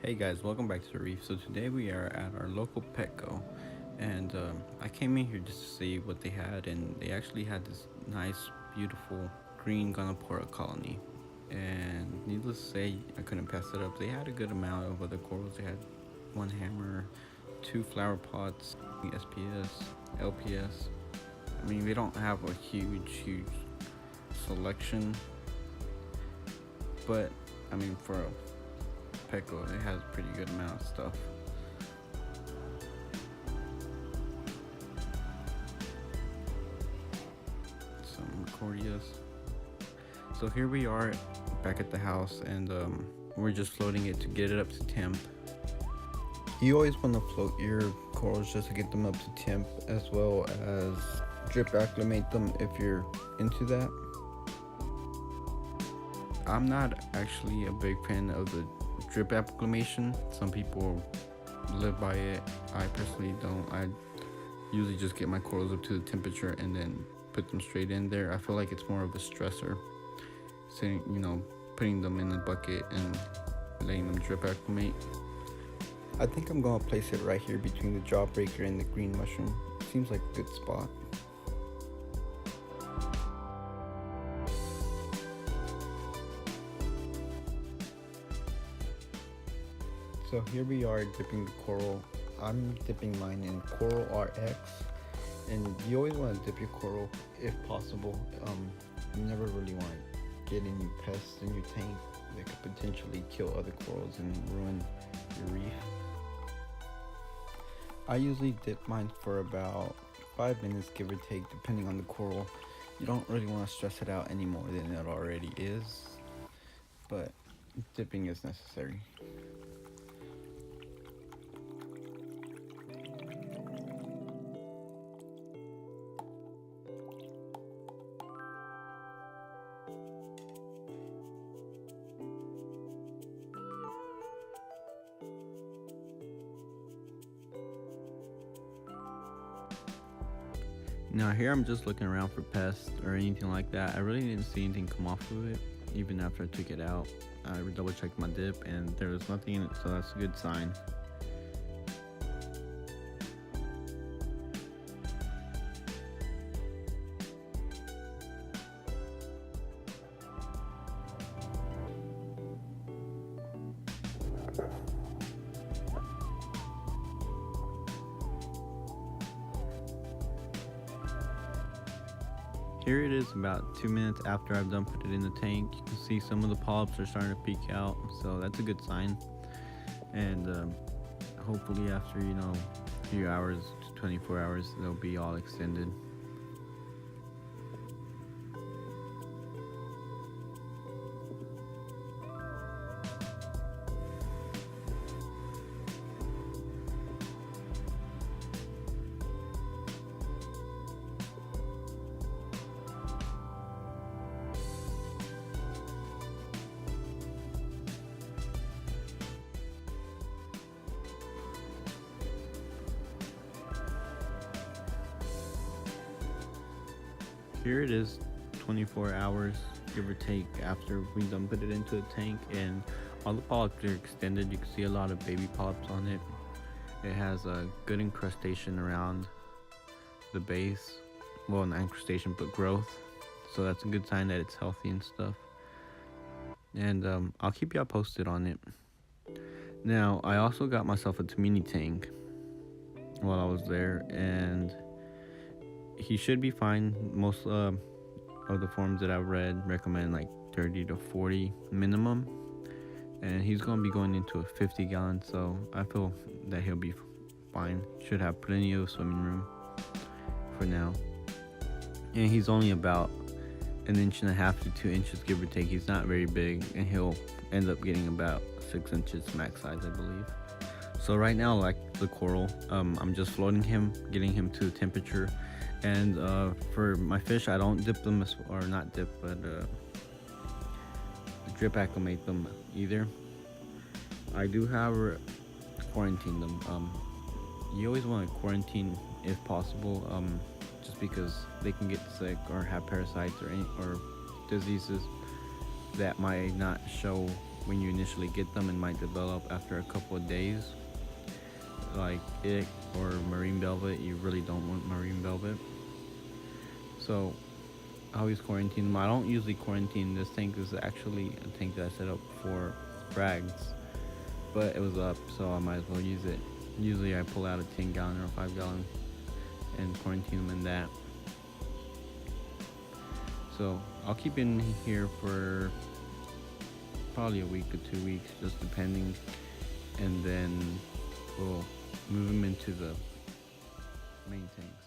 Hey guys, welcome back to the Reef. So today we are at our local Petco, and I came in here just to see what they had, and they actually had this nice, beautiful green Gonapora colony. And needless to say, I couldn't pass it up. They had a good amount of other corals. They had one hammer, two flower pots, SPS, LPS. I mean, they don't have a huge selection, but I mean, for a Petco, it has a pretty good amount of stuff. Some Cordias. So here we are back at the house, and we're just floating it to get it up to temp. You always want to float your corals just to get them up to temp, as well as drip acclimate them if you're into that. I'm not actually a big fan of the drip acclimation. Some people live by it. I personally don't. I usually just get my corals up to the temperature and then put them straight in there. I feel like it's more of a stressor, putting them in the bucket and letting them drip acclimate. I think I'm gonna place it right here between the jawbreaker and the green mushroom. Seems like a good spot. So here we are dipping the coral. I'm dipping mine in Coral RX, and you always want to dip your coral if possible. You never really want to get any pests in your tank that could potentially kill other corals and ruin your reef. I usually dip mine for about 5 minutes, give or take, depending on the coral. You don't really want to stress it out any more than it already is, but dipping is necessary. Now here I'm just looking around for pests or anything like that. I really didn't see anything come off of it, even after I took it out. I double checked my dip and there was nothing in it, so that's a good sign. Here it is about 2 minutes after I've done put it in the tank. You can see some of the polyps are starting to peek out, so that's a good sign. And hopefully after a few hours to 24 hours they'll be all extended. Here it is 24 hours give or take after we done put it into the tank, and all the polyps are extended. You can see a lot of baby polyps on it. It has a good incrustation around the base. Well, not incrustation but growth, so that's a good sign that it's healthy and stuff. And I'll keep y'all posted on it. Now I also got myself a Tamini tank while I was there, and he should be fine. Most of the forums that I've read recommend like 30 to 40 minimum, and he's going to be going into a 50-gallon, so I feel that he'll be fine. Should have plenty of swimming room for now. And he's only about 1.5 to 2 inches give or take. He's not very big, and he'll end up getting about 6 inches max size, I believe. So right now, like the coral, I'm just floating him, getting him to temperature. And for my fish, I don't dip them, or not dip, but drip acclimate them either. I do, however, quarantine them. You always want to quarantine if possible, just because they can get sick or have parasites or diseases that might not show when you initially get them, it might develop after a couple of days. Like ick or marine velvet, you really don't want marine velvet. So I always quarantine them. I don't usually quarantine. This tank is actually a tank that I set up for frags, but it was up, so I might as well use it. Usually I pull out a 10 gallon or a 5 gallon and quarantine them in that. So I'll keep in here for probably a week or 2 weeks, just depending, and then we'll move them into the main tanks.